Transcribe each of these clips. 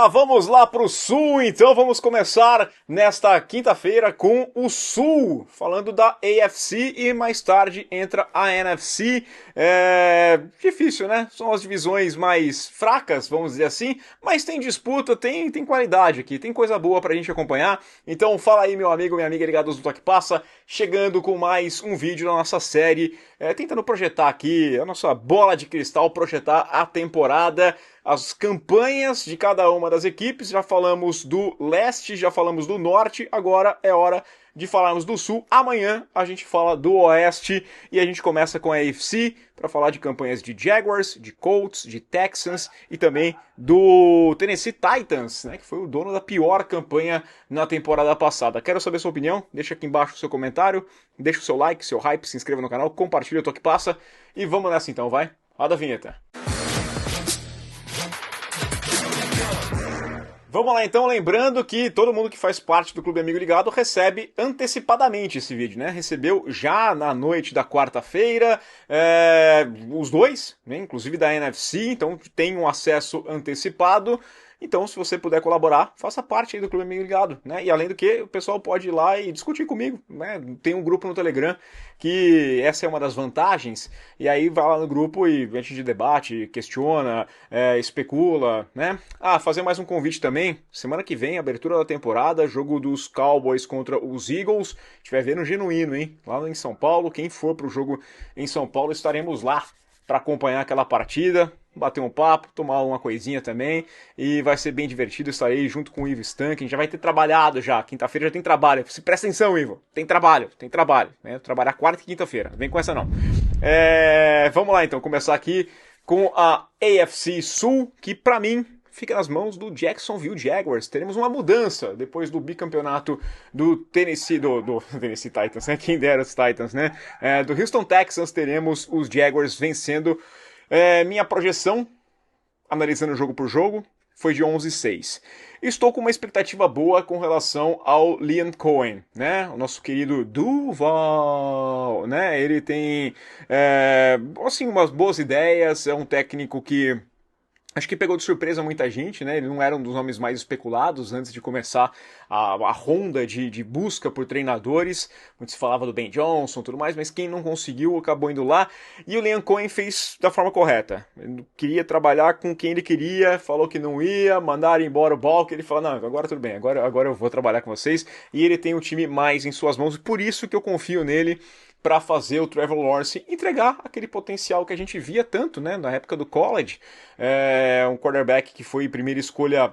Vamos lá para o Sul, então vamos começar nesta quinta-feira com o Sul, falando da AFC e mais tarde entra a NFC. Difícil, né? São as divisões mais fracas, vamos dizer assim, mas tem disputa, tem qualidade aqui, tem coisa boa pra gente acompanhar. Então fala aí, meu amigo, minha amiga ligados do Toque Passa, chegando com mais um vídeo da nossa série, tentando projetar aqui a nossa bola de cristal, projetar a temporada, as campanhas de cada uma das equipes. Já falamos do leste, já falamos do norte, agora é hora de falarmos do sul. Amanhã a gente fala do oeste e a gente começa com a AFC para falar de campanhas de Jaguars, de Colts, de Texans e também do Tennessee Titans, né, que foi o dono da pior campanha na temporada passada. Quero saber sua opinião, deixa aqui embaixo o seu comentário, deixa o seu like, seu hype, se inscreva no canal, compartilha o Toque Passa e vamos nessa então, vai? Roda a vinheta. Vamos lá então, lembrando que todo mundo que faz parte do Clube Amigo Ligado recebe antecipadamente esse vídeo, né? Recebeu já na noite da quarta-feira, os dois, né? Inclusive da NFC, então tem um acesso antecipado. Então, se você puder colaborar, faça parte aí do Clube Amigo Ligado, né? E além do que, o pessoal pode ir lá e discutir comigo, né? Tem um grupo no Telegram que essa é uma das vantagens, e aí vai lá no grupo e a gente debate, questiona, especula, né? Fazer mais um convite também, semana que vem, abertura da temporada, jogo dos Cowboys contra os Eagles, a gente vai ver no Genuíno, hein? Lá em São Paulo, quem for pro jogo em São Paulo, estaremos lá para acompanhar aquela partida, bater um papo, tomar uma coisinha também, e vai ser bem divertido. Estarei junto com o Ivo Stank, a gente já vai ter trabalhado já, quinta-feira já tem trabalho, se presta atenção, Ivo, tem trabalho, né? Trabalhar quarta e quinta-feira, vem com essa não. Vamos lá então, começar aqui com a AFC Sul, que pra mim fica nas mãos do Jacksonville Jaguars. Teremos uma mudança depois do bicampeonato do Tennessee, do Tennessee Titans, né? Quem dera os Titans, né? Do Houston Texans, teremos os Jaguars vencendo. Minha projeção, analisando jogo por jogo, foi de 11-6. Estou com uma expectativa boa com relação ao Liam Cohen, né? O nosso querido Duval, né? Ele tem, assim, umas boas ideias, é um técnico que acho que pegou de surpresa muita gente, né? Ele não era um dos nomes mais especulados antes de começar a ronda de busca por treinadores. Muito se falava do Ben Johnson e tudo mais, mas quem não conseguiu acabou indo lá. E o Liam Cohen fez da forma correta. Ele queria trabalhar com quem ele queria, falou que não ia, mandaram embora o Balk. Ele falou, não, agora tudo bem, agora eu vou trabalhar com vocês. E ele tem o time mais em suas mãos, e por isso que eu confio nele para fazer o Trevor Lawrence entregar aquele potencial que a gente via tanto, né, na época do college. Um quarterback que foi primeira escolha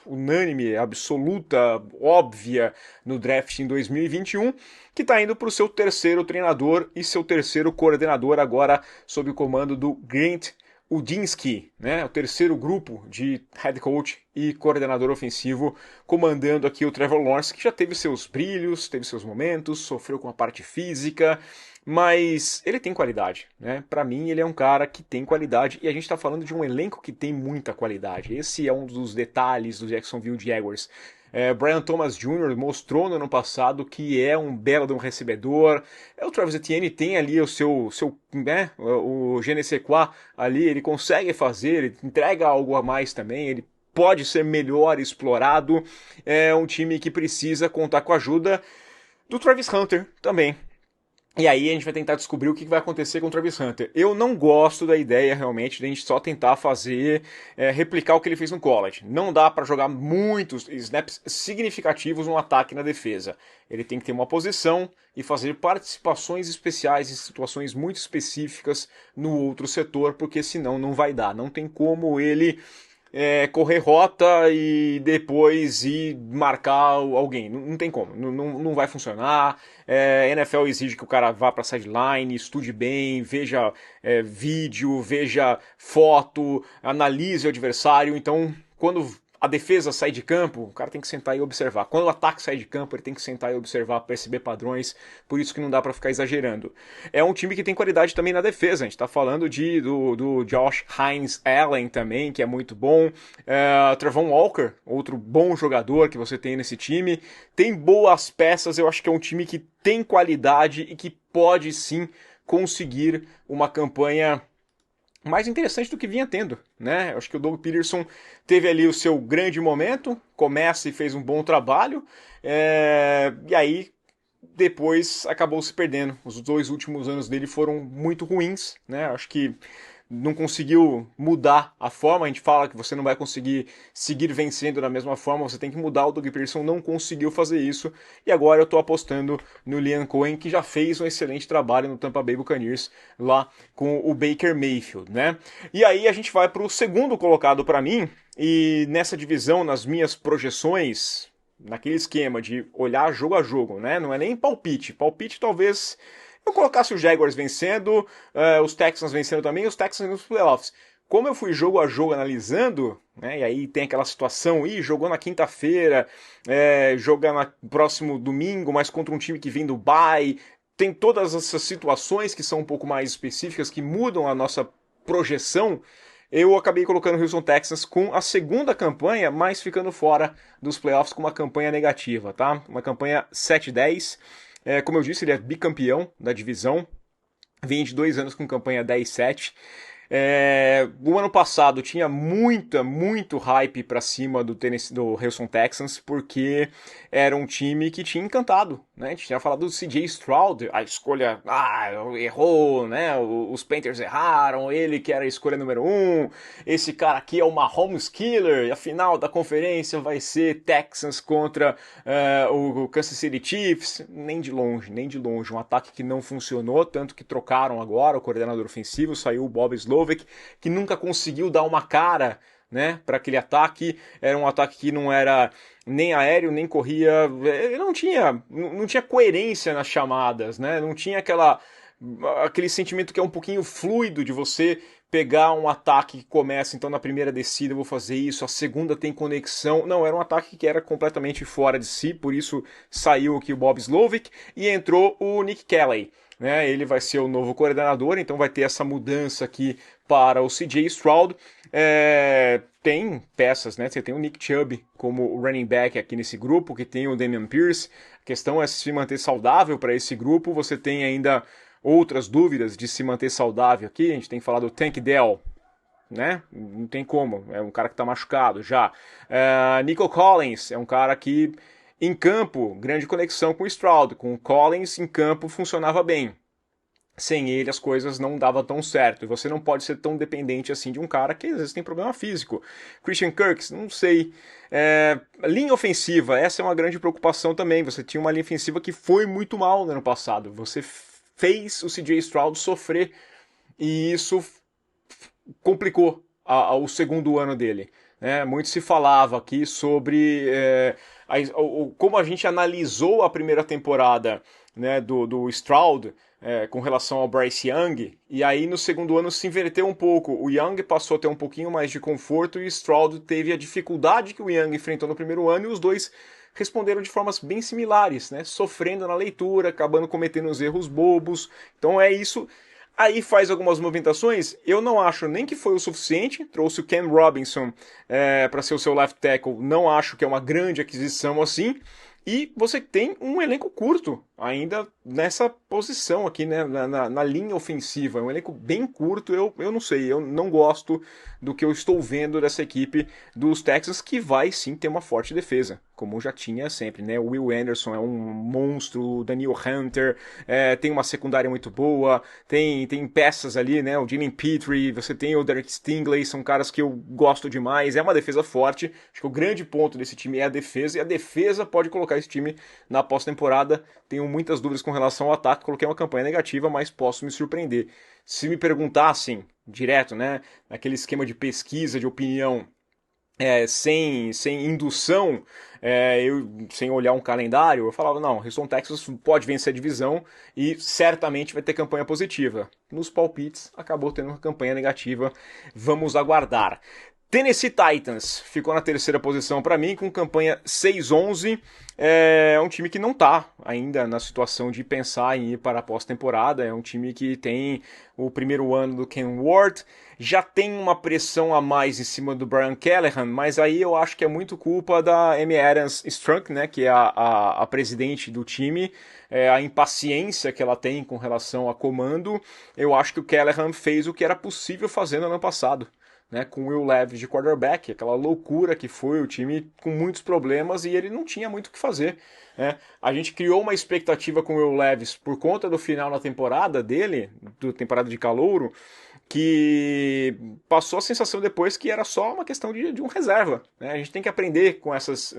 unânime, absoluta, óbvia no draft em 2021, que está indo para o seu terceiro treinador e seu terceiro coordenador agora sob o comando do Grant Udinski, né, o terceiro grupo de head coach e coordenador ofensivo comandando aqui o Trevor Lawrence, que já teve seus brilhos, teve seus momentos, sofreu com a parte física, mas ele tem qualidade, né? Para mim ele é um cara que tem qualidade e a gente está falando de um elenco que tem muita qualidade. Esse é um dos detalhes do Jacksonville Jaguars. Brian Thomas Jr. mostrou no ano passado que é um belo de um recebedor. O Travis Etienne tem ali o seu né, o je ne sais quoi ali, ele consegue fazer, ele entrega algo a mais também, ele pode ser melhor explorado. É um time que precisa contar com a ajuda do Travis Hunter também. E aí a gente vai tentar descobrir o que vai acontecer com o Travis Hunter. Eu não gosto da ideia realmente de a gente só tentar fazer, replicar o que ele fez no college. Não dá para jogar muitos snaps significativos no ataque e na defesa. Ele tem que ter uma posição e fazer participações especiais em situações muito específicas no outro setor, porque senão não vai dar. Não tem como ele correr rota e depois ir marcar alguém. Não tem como, não vai funcionar. NFL exige que o cara vá para sideline, estude bem, veja vídeo, veja foto, analise o adversário. Então, quando a defesa sai de campo, o cara tem que sentar e observar. Quando o ataque sai de campo, ele tem que sentar e observar, perceber padrões, por isso que não dá para ficar exagerando. É um time que tem qualidade também na defesa, a gente tá falando do Josh Hines Allen também, que é muito bom, Travon Walker, outro bom jogador que você tem nesse time, tem boas peças, eu acho que é um time que tem qualidade e que pode sim conseguir uma campanha mais interessante do que vinha tendo, né? Eu acho que o Doug Peterson teve ali o seu grande momento, começa e fez um bom trabalho, e aí depois acabou se perdendo. Os 2 últimos anos dele foram muito ruins, né? Acho que não conseguiu mudar a forma. A gente fala que você não vai conseguir seguir vencendo da mesma forma, você tem que mudar. O Doug Peterson não conseguiu fazer isso, e agora eu estou apostando no Liam Cohen, que já fez um excelente trabalho no Tampa Bay Buccaneers lá com o Baker Mayfield, né? E aí a gente vai para o segundo colocado para mim, e nessa divisão, nas minhas projeções, naquele esquema de olhar jogo a jogo, né? Não é nem palpite. Palpite talvez eu colocasse os Jaguars vencendo, os Texans vencendo também, os Texans nos playoffs. Como eu fui jogo a jogo analisando, né, e aí tem aquela situação, jogou na quinta-feira, joga no próximo domingo, mas contra um time que vem do bye, tem todas essas situações que são um pouco mais específicas, que mudam a nossa projeção. Eu acabei colocando o Houston Texans com a segunda campanha, mas ficando fora dos playoffs com uma campanha negativa, tá? Uma campanha 7-10. Como eu disse, ele é bicampeão da divisão. Vem de 2 anos com campanha 10-7. O ano passado tinha muito hype pra cima do Houston Texans, porque era um time que tinha encantado, né? A gente tinha falado do CJ Stroud, a escolha, errou, né? Os Panthers erraram, ele que era a escolha número 1, esse cara aqui é o Mahomes Killer, e a final da conferência vai ser Texans contra o Kansas City Chiefs. Nem de longe, um ataque que não funcionou, tanto que trocaram agora o coordenador ofensivo, saiu o Bob Slovic, que nunca conseguiu dar uma cara, né, para aquele ataque. Era um ataque que não era nem aéreo, nem corria, não tinha coerência nas chamadas, né? Não tinha aquele sentimento que é um pouquinho fluido de você pegar um ataque que começa, então na primeira descida eu vou fazer isso, a segunda tem conexão. Não, era um ataque que era completamente fora de si, por isso saiu aqui o Bob Slovic e entrou o Nick Kelly. Né, ele vai ser o novo coordenador, então vai ter essa mudança aqui para o CJ Stroud. Tem peças, né? Você tem o Nick Chubb como running back aqui nesse grupo, que tem o Damian Pierce. A questão é se manter saudável para esse grupo. Você tem ainda outras dúvidas de se manter saudável aqui. A gente tem falado do Tank Dell, né? Não tem como, é um cara que está machucado já. Nico Collins é um cara que em campo, grande conexão com o Stroud, com o Collins em campo funcionava bem. Sem ele as coisas não davam tão certo. E você não pode ser tão dependente assim de um cara que às vezes tem problema físico. Christian Kirk, não sei. Linha ofensiva, essa é uma grande preocupação também. Você tinha uma linha ofensiva que foi muito mal no ano passado. Você fez o CJ Stroud sofrer e isso complicou o segundo ano dele. Muito se falava aqui sobre como a gente analisou a primeira temporada, né, do Stroud com relação ao Bryce Young, e aí no segundo ano se inverteu um pouco. O Young passou a ter um pouquinho mais de conforto e o Stroud teve a dificuldade que o Young enfrentou no primeiro ano, e os dois responderam de formas bem similares, né, sofrendo na leitura, acabando cometendo os erros bobos. Então é isso. Aí faz algumas movimentações, eu não acho nem que foi o suficiente, trouxe o Cam Robinson para ser o seu left tackle, não acho que é uma grande aquisição assim, e você tem um elenco curto ainda nessa posição aqui, né, na linha ofensiva, é um elenco bem curto. Eu não sei, eu não gosto do que eu estou vendo dessa equipe dos Texans, que vai sim ter uma forte defesa, como já tinha sempre, né? O Will Anderson é um monstro, o Daniel Hunter tem uma secundária muito boa, tem peças ali, né? O Jimmy Petrie, você tem o Derek Stingley, são caras que eu gosto demais, é uma defesa forte. Acho que o grande ponto desse time é a defesa, e a defesa pode colocar esse time na pós-temporada. Tenho muitas dúvidas com relação ao ataque, coloquei uma campanha negativa, mas posso me surpreender. Se me perguntassem direto, né, naquele esquema de pesquisa, de opinião, sem indução, sem olhar um calendário, eu falava, não, Houston Texas pode vencer a divisão e certamente vai ter campanha positiva. Nos palpites, acabou tendo uma campanha negativa, vamos aguardar. Tennessee Titans ficou na terceira posição para mim, com campanha 6-11. É um time que não está ainda na situação de pensar em ir para a pós-temporada. É um time que tem o primeiro ano do Ken Ward, já tem uma pressão a mais em cima do Brian Callahan, mas aí eu acho que é muito culpa da Amy Adams Strunk, né, que é a presidente do time, a impaciência que ela tem com relação a comando. Eu acho que o Callahan fez o que era possível fazer no ano passado, né, com o Will Levis de quarterback, aquela loucura que foi o time com muitos problemas e ele não tinha muito o que fazer. Né? A gente criou uma expectativa com o Will Levis por conta do final da temporada dele, da temporada de calouro, que passou a sensação depois que era só uma questão de um reserva. Né? A gente tem que aprender com essas...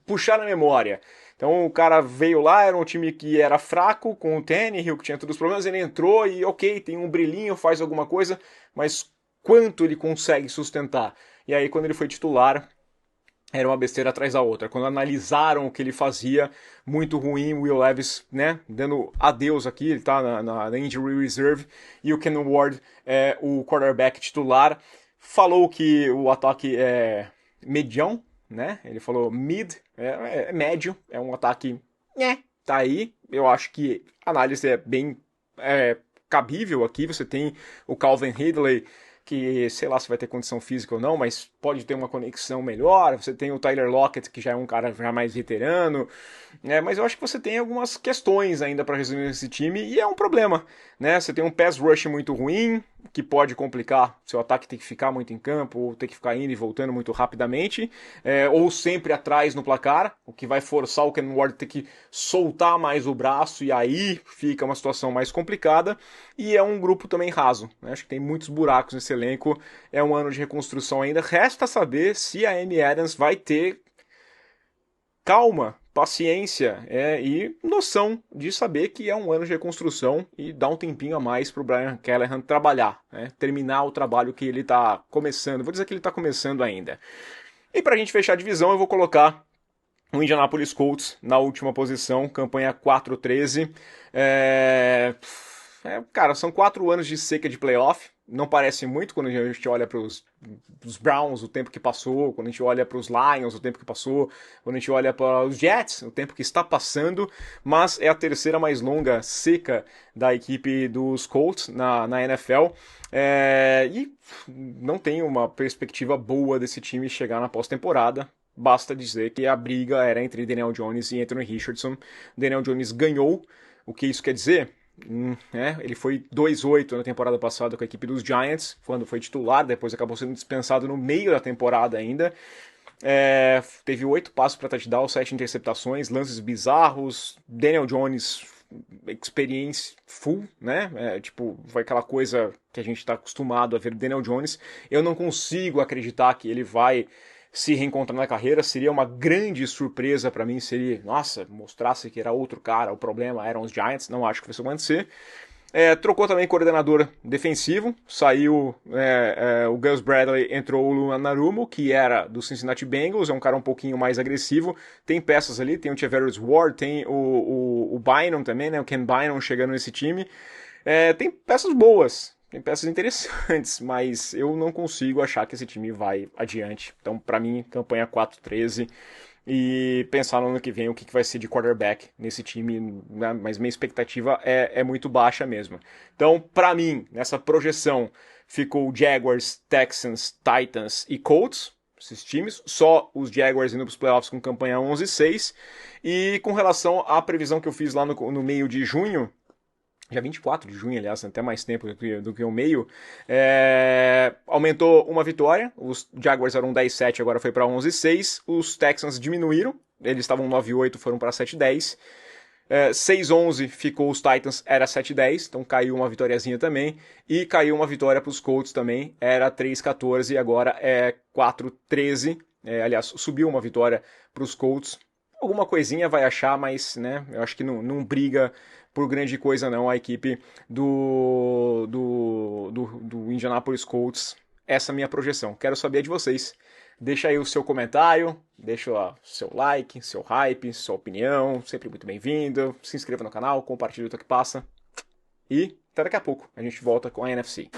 puxar na memória. Então o cara veio lá, era um time que era fraco, com o Tannehill, que tinha todos os problemas, ele entrou e ok, tem um brilhinho, faz alguma coisa, mas quanto ele consegue sustentar? E aí quando ele foi titular, era uma besteira atrás da outra. Quando analisaram o que ele fazia, muito ruim, o Will Levis, né, dando adeus aqui, ele tá na injury reserve, e o Ken Ward é o quarterback titular. Falou que o ataque é medião, né, ele falou mid, é médio, é um ataque, né, tá aí. Eu acho que a análise é bem cabível aqui. Você tem o Calvin Ridley, que sei lá se vai ter condição física ou não, mas pode ter uma conexão melhor. Você tem o Tyler Lockett, que já é um cara já mais veterano, mas eu acho que você tem algumas questões ainda para resolver esse time, e é um problema, né? Você tem um pass rush muito ruim, que pode complicar seu ataque, ter que ficar muito em campo, ou ter que ficar indo e voltando muito rapidamente, ou sempre atrás no placar, o que vai forçar o Ken Ward a ter que soltar mais o braço, e aí fica uma situação mais complicada. E é um grupo também raso, né? Acho que tem muitos buracos nesse elenco, é um ano de reconstrução ainda. Resta saber se a Amy Adams vai ter calma, paciência e noção de saber que é um ano de reconstrução e dar um tempinho a mais para o Brian Callahan trabalhar, né? Terminar o trabalho que ele está começando. Vou dizer que ele está começando ainda. E para a gente fechar a divisão, eu vou colocar o Indianapolis Colts na última posição, campanha 4-13. Cara, são 4 anos de seca de playoff. Não parece muito quando a gente olha para os Browns, o tempo que passou, quando a gente olha para os Lions, o tempo que passou, quando a gente olha para os Jets, o tempo que está passando, mas é a terceira mais longa seca da equipe dos Colts na NFL. E não tem uma perspectiva boa desse time chegar na pós-temporada. Basta dizer que a briga era entre Daniel Jones e Anthony Richardson. Daniel Jones ganhou. O que isso quer dizer? Ele foi 2-8 na temporada passada com a equipe dos Giants, quando foi titular, depois acabou sendo dispensado no meio da temporada ainda. Teve 8 passos para touchdown, 7 interceptações, lances bizarros. Daniel Jones, experiência full, né? Foi aquela coisa que a gente está acostumado a ver do Daniel Jones. Eu não consigo acreditar que ele vai se reencontrar na carreira. Seria uma grande surpresa para mim, mostrasse que era outro cara, o problema eram os Giants. Não acho que vai acontecer. Trocou também coordenador defensivo, saiu o Gus Bradley, entrou o Lou Anarumo, que era do Cincinnati Bengals, é um cara um pouquinho mais agressivo. Tem peças ali, tem o Tavares Ward, tem o Bynum também, né, o Ken Bynum chegando nesse time. Tem peças boas, tem peças interessantes, mas eu não consigo achar que esse time vai adiante. Então, para mim, campanha 4-13. E pensar no ano que vem o que vai ser de quarterback nesse time, né? Mas minha expectativa é muito baixa mesmo. Então, para mim, nessa projeção, ficou Jaguars, Texans, Titans e Colts, esses times. Só os Jaguars indo para os playoffs com campanha 11-6. E com relação à previsão que eu fiz lá no meio de junho, dia 24 de junho, aliás, até mais tempo do que o meio, aumentou uma vitória. Os Jaguars eram 10-7, agora foi para 11-6. Os Texans diminuíram, eles estavam 9-8, foram para 7-10. 6-11 ficou os Titans, era 7-10, então caiu uma vitóriazinha também. E caiu uma vitória para os Colts também, era 3-14, agora é 4-13. Aliás, subiu uma vitória para os Colts. Alguma coisinha vai achar, mas né, eu acho que não briga por grande coisa não a equipe do Indianapolis Colts. Essa é a minha projeção. Quero saber de vocês. Deixa aí o seu comentário, deixa o seu like, seu hype, sua opinião, sempre muito bem-vindo. Se inscreva no canal, compartilhe o que passa. E até daqui a pouco, a gente volta com a NFC.